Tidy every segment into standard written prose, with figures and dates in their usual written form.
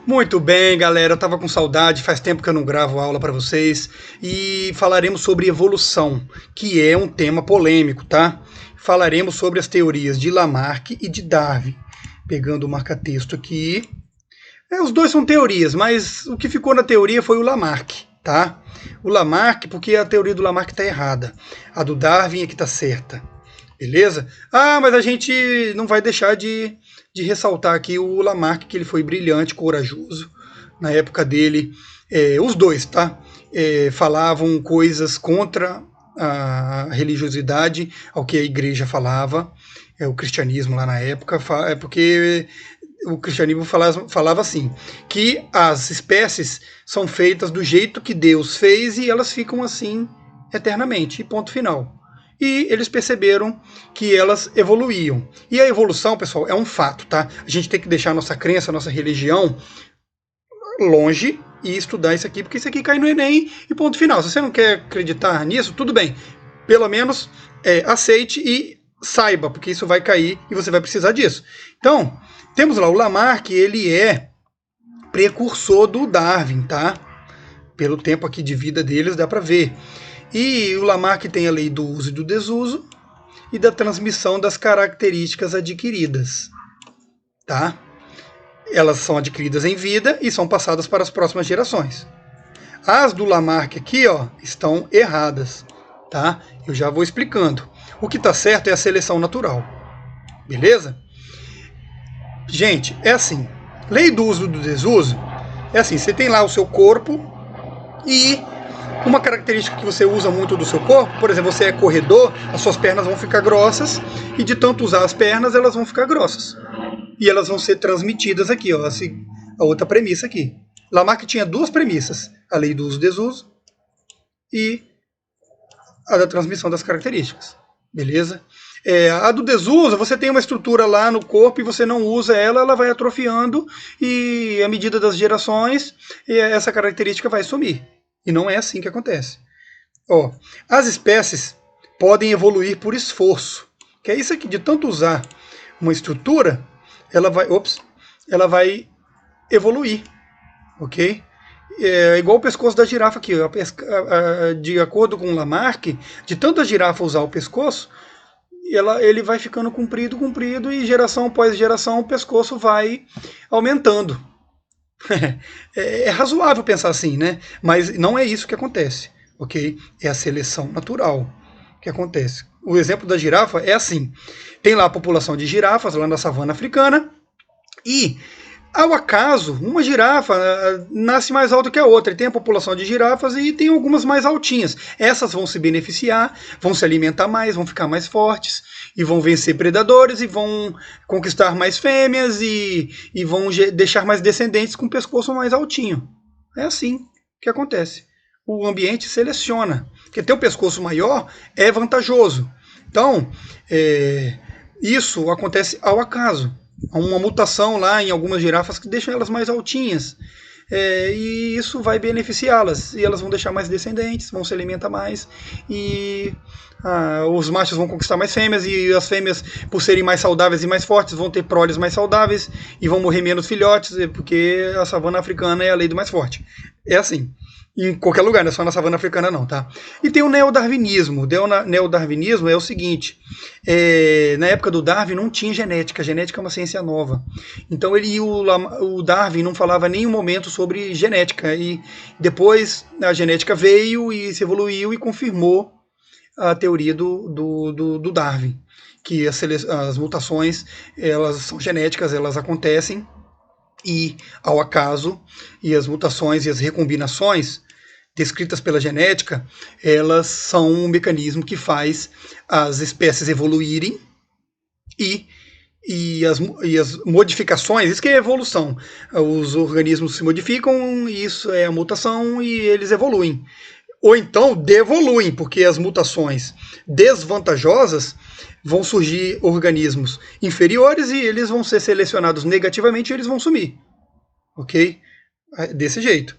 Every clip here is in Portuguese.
Muito bem, galera, eu tava com saudade, faz tempo que eu não gravo aula para vocês e falaremos sobre evolução, que é um tema polêmico, tá? Falaremos sobre as teorias de Lamarck e de Darwin. Pegando o marca-texto aqui. Os dois são teorias, mas o que ficou na teoria foi o Lamarck, tá? O Lamarck, porque a teoria do Lamarck está errada. A do Darwin é que está certa. Beleza? Ah, mas a gente não vai deixar de ressaltar aqui o Lamarck, que ele foi brilhante, corajoso. Na época dele, os dois, tá? Falavam coisas contra a religiosidade, ao que a igreja falava, o cristianismo lá na época, porque o cristianismo falava assim, que as espécies são feitas do jeito que Deus fez e elas ficam assim eternamente, e ponto final. E eles perceberam que elas evoluíam. E a evolução, pessoal, é um fato, tá? A gente tem que deixar a nossa crença, a nossa religião longe e estudar isso aqui, porque isso aqui cai no Enem e ponto final. Se você não quer acreditar nisso, tudo bem. Pelo menos aceite e saiba, porque isso vai cair e você vai precisar disso. Então, temos lá o Lamarck, ele é precursor do Darwin, tá? Pelo tempo aqui de vida deles, dá para ver. E o Lamarck tem a lei do uso e do desuso e da transmissão das características adquiridas, tá? Elas são adquiridas em vida e são passadas para as próximas gerações. As do Lamarck aqui, ó, estão erradas, tá? Eu já vou explicando. O que está certo é a seleção natural, beleza? Gente, é assim, lei do uso e do desuso é assim, você tem lá o seu corpo e uma característica que você usa muito do seu corpo, por exemplo, você é corredor, as suas pernas vão ficar grossas e de tanto usar as pernas, elas vão ficar grossas. E elas vão ser transmitidas aqui, ó, a outra premissa aqui. Lamarck tinha duas premissas, a lei do uso e desuso e a da transmissão das características, beleza? A do desuso, você tem uma estrutura lá no corpo e você não usa ela, ela vai atrofiando e à medida das gerações, essa característica vai sumir. E não é assim que acontece. Ó, as espécies podem evoluir por esforço. Que é isso aqui, de tanto usar uma estrutura, ela vai evoluir. Ok? É igual o pescoço da girafa aqui. De acordo com o Lamarck, de tanta girafa usar o pescoço, ele vai ficando comprido, comprido, e geração após geração o pescoço vai aumentando. É razoável pensar assim, né? Mas não é isso que acontece, ok? É a seleção natural que acontece. O exemplo da girafa é assim: tem lá a população de girafas lá na savana africana e, ao acaso, uma girafa nasce mais alta que a outra. E tem a população de girafas e tem algumas mais altinhas. Essas vão se beneficiar, vão se alimentar mais, vão ficar mais fortes e vão vencer predadores e vão conquistar mais fêmeas e vão deixar mais descendentes com o pescoço mais altinho. É assim que acontece. O ambiente seleciona. Porque ter o pescoço maior é vantajoso. Então, isso acontece ao acaso. Há uma mutação lá em algumas girafas que deixam elas mais altinhas. E isso vai beneficiá-las. E elas vão deixar mais descendentes, vão se alimentar mais. E os machos vão conquistar mais fêmeas. E as fêmeas, por serem mais saudáveis e mais fortes, vão ter proles mais saudáveis. E vão morrer menos filhotes, porque a savana africana é a lei do mais forte. É assim. Em qualquer lugar, não é só na savana africana não, tá? E tem o neodarwinismo. O neodarwinismo é o seguinte: na época do Darwin não tinha genética. A genética é uma ciência nova. Então o Darwin não falava em nenhum momento sobre genética. E depois a genética veio e se evoluiu e confirmou a teoria do Darwin, que as mutações, elas são genéticas, elas acontecem e ao acaso, e as mutações e as recombinações descritas pela genética, elas são um mecanismo que faz as espécies evoluírem e as modificações, isso que é evolução. Os organismos se modificam, isso é a mutação, e eles evoluem. Ou então devoluem, porque as mutações desvantajosas vão surgir organismos inferiores e eles vão ser selecionados negativamente e eles vão sumir. Ok? Desse jeito.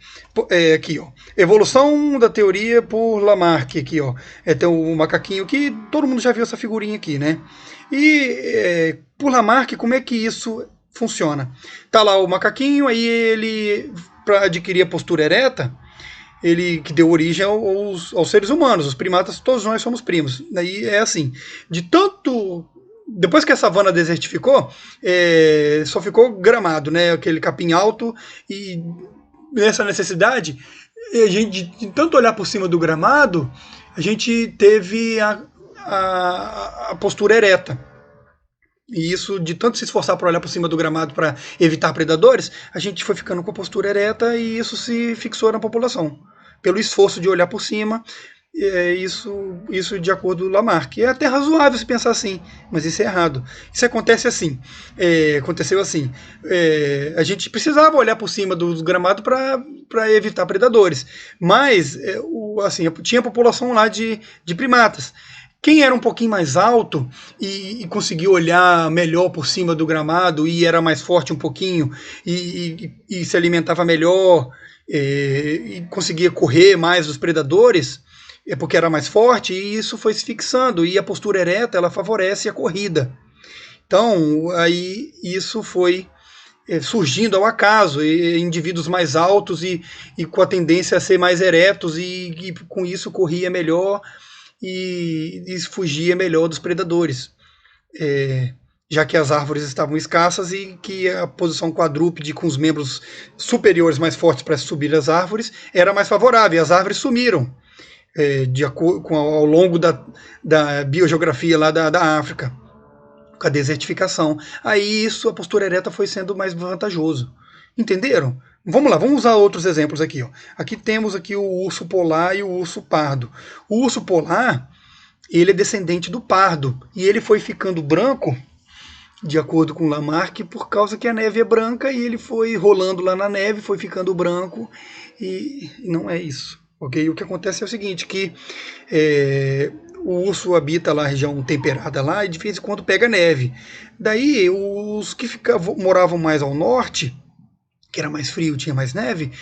Aqui, ó. Evolução da teoria por Lamarck. Aqui, ó. Tem o macaquinho que todo mundo já viu essa figurinha aqui, né? E por Lamarck, como é que isso funciona? Tá lá o macaquinho, aí ele, para adquirir a postura ereta, ele que deu origem aos seres humanos, os primatas, todos nós somos primos. Daí é assim, de tanto... Depois que a savana desertificou, só ficou gramado, né? Aquele capim alto, e nessa necessidade, a gente, de tanto olhar por cima do gramado, a gente teve a postura ereta. E isso, de tanto se esforçar para olhar por cima do gramado para evitar predadores, a gente foi ficando com a postura ereta e isso se fixou na população. Pelo esforço de olhar por cima, isso de acordo com Lamarck. É até razoável se pensar assim, mas isso é errado. Isso acontece assim, aconteceu assim. A gente precisava olhar por cima dos gramados para evitar predadores, mas assim, tinha população lá de primatas. Quem era um pouquinho mais alto e conseguia olhar melhor por cima do gramado e era mais forte um pouquinho e se alimentava melhor e conseguia correr mais dos predadores, porque era mais forte, e isso foi se fixando, e a postura ereta ela favorece a corrida. Então, aí isso foi surgindo ao acaso, indivíduos mais altos e com a tendência a ser mais eretos, e com isso corria melhor e fugia melhor dos predadores, já que as árvores estavam escassas e que a posição quadrúpede com os membros superiores mais fortes para subir as árvores era mais favorável, e as árvores sumiram ao longo da biogeografia lá da África, com a desertificação. Aí a postura ereta foi sendo mais vantajoso. Entenderam? Vamos lá, vamos usar outros exemplos aqui. Ó. Aqui temos aqui o urso polar e o urso pardo. O urso polar, ele é descendente do pardo, e ele foi ficando branco, de acordo com Lamarck, por causa que a neve é branca, e ele foi rolando lá na neve, foi ficando branco, e não é isso. Okay? O que acontece é o seguinte, que o urso habita lá a região temperada lá, e de vez em quando pega neve. Daí, os que moravam mais ao norte, que era mais frio, tinha mais neve,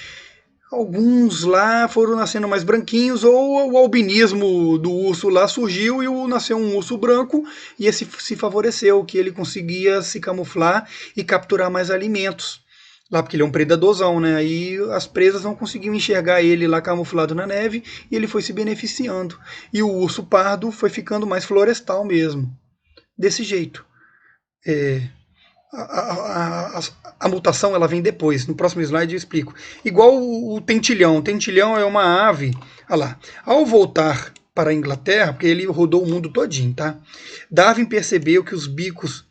alguns lá foram nascendo mais branquinhos, ou o albinismo do urso lá surgiu e nasceu um urso branco, e esse se favoreceu, que ele conseguia se camuflar e capturar mais alimentos. Lá, porque ele é um predadorzão, né? Aí as presas não conseguiam enxergar ele lá camuflado na neve, e ele foi se beneficiando. E o urso pardo foi ficando mais florestal mesmo. Desse jeito. A mutação ela vem depois. No próximo slide eu explico. Igual o tentilhão. O tentilhão é uma ave. Olha lá. Ao voltar para a Inglaterra, porque ele rodou o mundo todinho, tá? Darwin percebeu que os bicos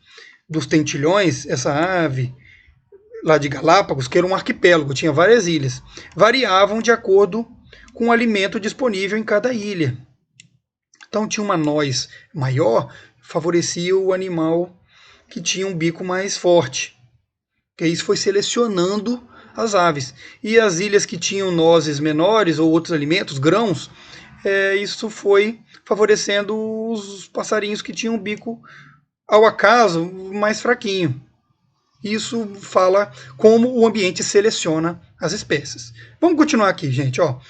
dos tentilhões, essa ave lá de Galápagos, que era um arquipélago, tinha várias ilhas, variavam de acordo com o alimento disponível em cada ilha. Então tinha uma noz maior, favorecia o animal que tinha um bico mais forte. Que isso foi selecionando as aves. E as ilhas que tinham nozes menores ou outros alimentos, grãos, isso foi favorecendo os passarinhos que tinham um bico, ao acaso, mais fraquinho. Isso fala como o ambiente seleciona as espécies. Vamos continuar aqui, gente. Ó.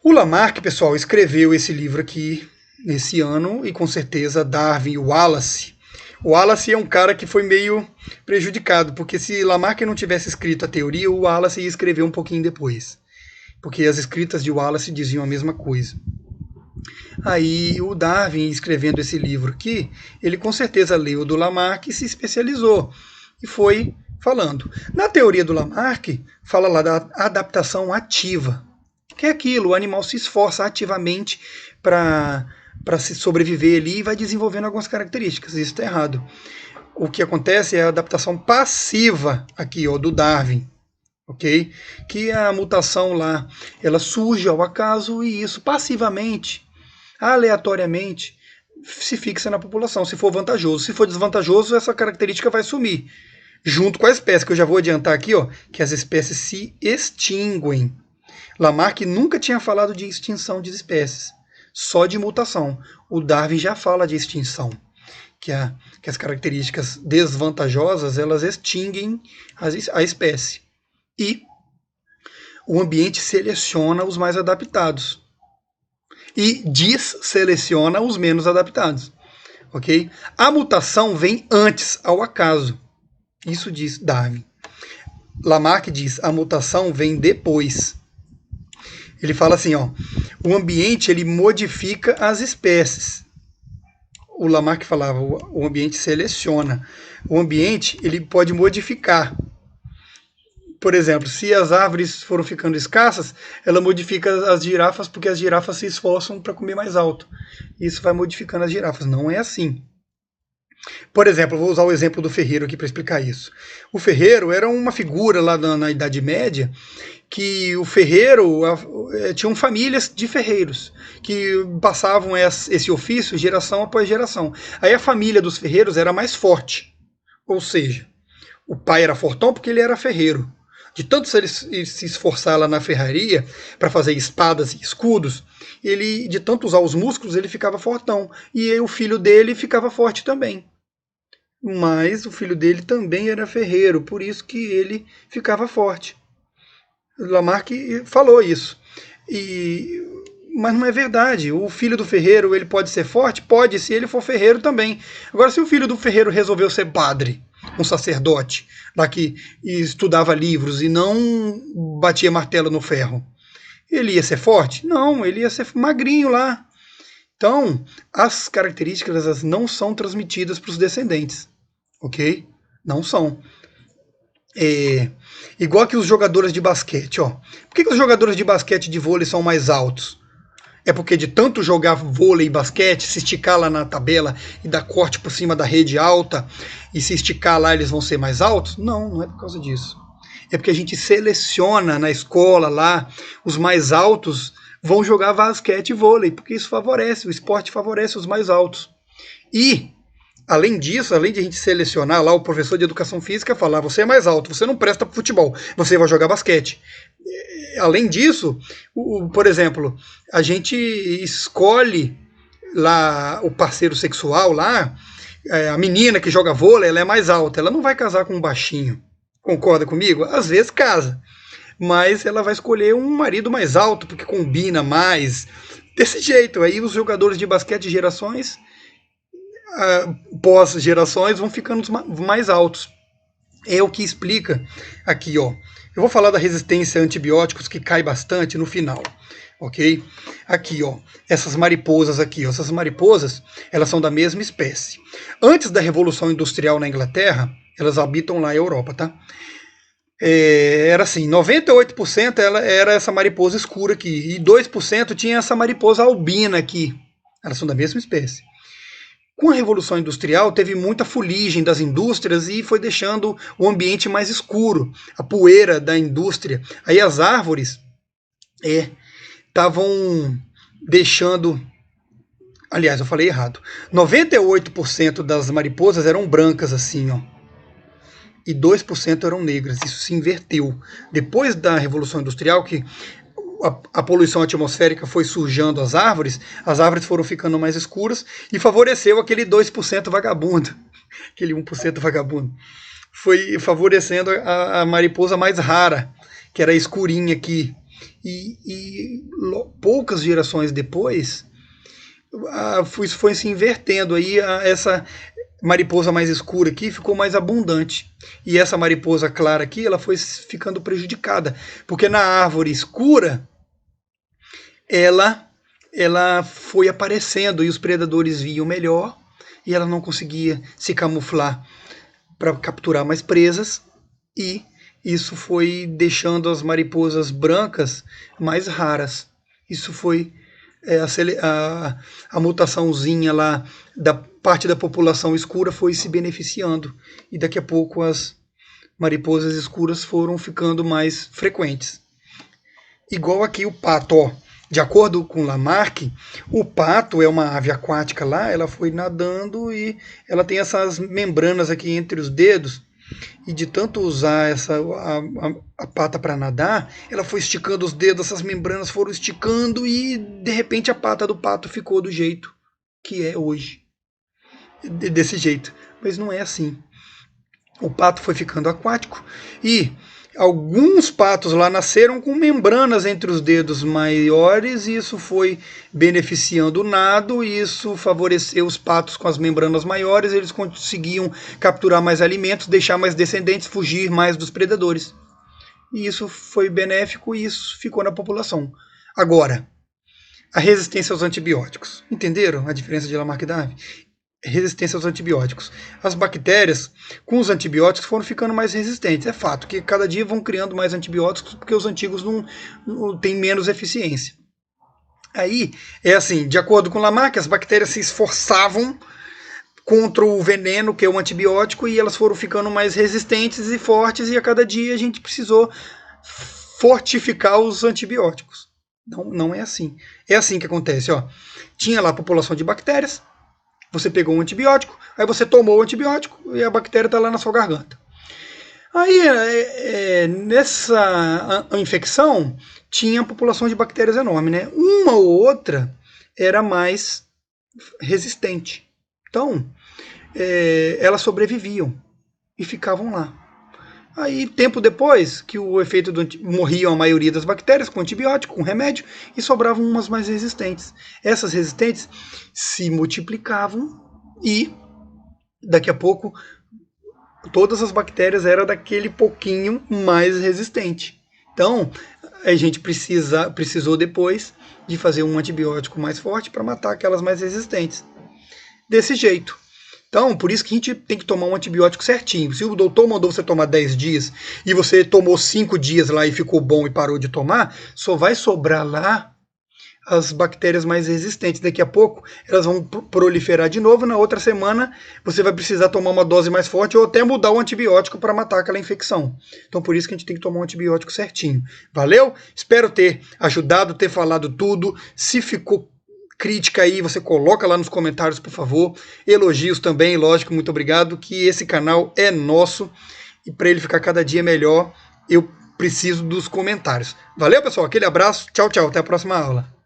O Lamarck, pessoal, escreveu esse livro aqui nesse ano, e com certeza Darwin e Wallace. O Wallace é um cara que foi meio prejudicado, porque se Lamarck não tivesse escrito a teoria, o Wallace ia escrever um pouquinho depois. Porque as escritas de Wallace diziam a mesma coisa. Aí o Darwin, escrevendo esse livro aqui, ele com certeza leu do Lamarck e se especializou. E foi falando. Na teoria do Lamarck, fala lá da adaptação ativa. Que é aquilo, o animal se esforça ativamente para se sobreviver ali e vai desenvolvendo algumas características. Isso está errado. O que acontece é a adaptação passiva aqui, ó, do Darwin. Ok? Que a mutação lá, ela surge ao acaso, e isso passivamente, aleatoriamente, se fixa na população, se for vantajoso. Se for desvantajoso, essa característica vai sumir, junto com a espécie, que eu já vou adiantar aqui, ó, que as espécies se extinguem. Lamarck nunca tinha falado de extinção de espécies, só de mutação. O Darwin já fala de extinção, que as características desvantajosas, elas extinguem a espécie. E o ambiente seleciona os mais adaptados e desseleciona os menos adaptados. Ok? A mutação vem antes, ao acaso. Isso diz Darwin. Lamarck diz, a mutação vem depois. Ele fala assim, ó, o ambiente ele modifica as espécies. O Lamarck falava, o ambiente seleciona. O ambiente ele pode modificar. Por exemplo, se as árvores foram ficando escassas, ela modifica as girafas porque as girafas se esforçam para comer mais alto. Isso vai modificando as girafas. Não é assim. Por exemplo, vou usar o exemplo do ferreiro aqui para explicar isso. O ferreiro era uma figura lá na Idade Média que o ferreiro tinham famílias de ferreiros que passavam esse ofício geração após geração. Aí a família dos ferreiros era mais forte, ou seja, o pai era fortão porque ele era ferreiro. De tanto ele se esforçar lá na ferraria para fazer espadas e escudos, ele, de tanto usar os músculos, ele ficava fortão. E aí, o filho dele ficava forte também. Mas o filho dele também era ferreiro, por isso que ele ficava forte. Lamarck falou isso. Mas não é verdade. O filho do ferreiro ele pode ser forte? Pode, se ele for ferreiro também. Agora, se o filho do ferreiro resolveu ser padre, um sacerdote, lá que estudava livros e não batia martelo no ferro, ele ia ser forte? Não, ele ia ser magrinho lá. Então, as características elas não são transmitidas para os descendentes, ok? Não são. Igual que os jogadores de basquete, ó. Por que os jogadores de basquete e de vôlei são mais altos? É porque de tanto jogar vôlei e basquete, se esticar lá na tabela e dar corte por cima da rede alta e se esticar lá eles vão ser mais altos? Não, não é por causa disso. É porque a gente seleciona na escola lá, os mais altos vão jogar basquete e vôlei, porque isso favorece, o esporte favorece os mais altos. E, além disso, além de a gente selecionar lá, o professor de educação física falar, você é mais alto, você não presta para futebol, você vai jogar basquete. Além disso, por exemplo, a gente escolhe lá o parceiro sexual lá, a menina que joga vôlei, ela é mais alta, ela não vai casar com um baixinho. Concorda comigo? Às vezes casa, mas ela vai escolher um marido mais alto, porque combina mais. Desse jeito, aí os jogadores de basquete de gerações, pós-gerações, vão ficando mais altos. É o que explica aqui, ó. Eu vou falar da resistência a antibióticos que cai bastante no final, ok? Aqui, ó, essas mariposas aqui, ó, essas mariposas, elas são da mesma espécie. Antes da Revolução Industrial na Inglaterra, elas habitam lá na Europa, tá? Era assim, 98% ela era essa mariposa escura aqui, e 2% tinha essa mariposa albina aqui. Elas são da mesma espécie. Com a Revolução Industrial, teve muita fuligem das indústrias e foi deixando o ambiente mais escuro, a poeira da indústria. Aí as árvores estavam deixando... Aliás, eu falei errado. 98% das mariposas eram brancas assim, ó. E 2% eram negras. Isso se inverteu. Depois da Revolução Industrial, que a poluição atmosférica foi sujando as árvores foram ficando mais escuras e favoreceu aquele 2% vagabundo, aquele 1% vagabundo. Foi favorecendo a mariposa mais rara, que era a escurinha aqui. E poucas gerações depois, isso foi se invertendo. Aí essa mariposa mais escura aqui ficou mais abundante. E essa mariposa clara aqui, ela foi ficando prejudicada. Porque na árvore escura, ela foi aparecendo e os predadores viam melhor e ela não conseguia se camuflar para capturar mais presas. E isso foi deixando as mariposas brancas mais raras. Isso foi a mutaçãozinha lá da parte da população escura foi se beneficiando e daqui a pouco as mariposas escuras foram ficando mais frequentes. Igual aqui o pato, ó. De acordo com Lamarck, o pato é uma ave aquática lá, ela foi nadando e ela tem essas membranas aqui entre os dedos e de tanto usar a pata para nadar, ela foi esticando os dedos, essas membranas foram esticando e de repente a pata do pato ficou do jeito que é hoje. Desse jeito. Mas não é assim. O pato foi ficando aquático e Alguns patos lá nasceram com membranas entre os dedos maiores, e isso foi beneficiando o nado, e isso favoreceu os patos com as membranas maiores, eles conseguiam capturar mais alimentos, deixar mais descendentes, fugir mais dos predadores. E isso foi benéfico e isso ficou na população. Agora, a resistência aos antibióticos. Entenderam a diferença de Lamarck e Darwin? Resistência aos antibióticos. As bactérias, com os antibióticos, foram ficando mais resistentes. É fato que cada dia vão criando mais antibióticos porque os antigos não têm menos eficiência. Aí, é assim, de acordo com Lamarck, as bactérias se esforçavam contra o veneno, que é o antibiótico, e elas foram ficando mais resistentes e fortes, e a cada dia a gente precisou fortificar os antibióticos. Não é assim. É assim que acontece. Ó. Tinha lá a população de bactérias, você pegou um antibiótico, aí você tomou o antibiótico e a bactéria está lá na sua garganta. Aí, nessa infecção, tinha a população de bactérias enorme, né? Uma ou outra era mais resistente. Então, elas sobreviviam e ficavam lá. Aí, tempo depois, que o efeito morriam a maioria das bactérias com antibiótico, com remédio, e sobravam umas mais resistentes. Essas resistentes se multiplicavam e, daqui a pouco, todas as bactérias eram daquele pouquinho mais resistente. Então, a gente precisou depois de fazer um antibiótico mais forte para matar aquelas mais resistentes. Desse jeito. Então, por isso que a gente tem que tomar um antibiótico certinho. Se o doutor mandou você tomar 10 dias e você tomou 5 dias lá e ficou bom e parou de tomar, só vai sobrar lá as bactérias mais resistentes. Daqui a pouco elas vão proliferar de novo. Na outra semana você vai precisar tomar uma dose mais forte ou até mudar o antibiótico para matar aquela infecção. Então, por isso que a gente tem que tomar um antibiótico certinho. Valeu? Espero ter ajudado, ter falado tudo. Se ficou crítica aí, você coloca lá nos comentários, por favor. Elogios também, lógico, muito obrigado, que esse canal é nosso e para ele ficar cada dia melhor, eu preciso dos comentários. Valeu, pessoal, aquele abraço, tchau, tchau, até a próxima aula.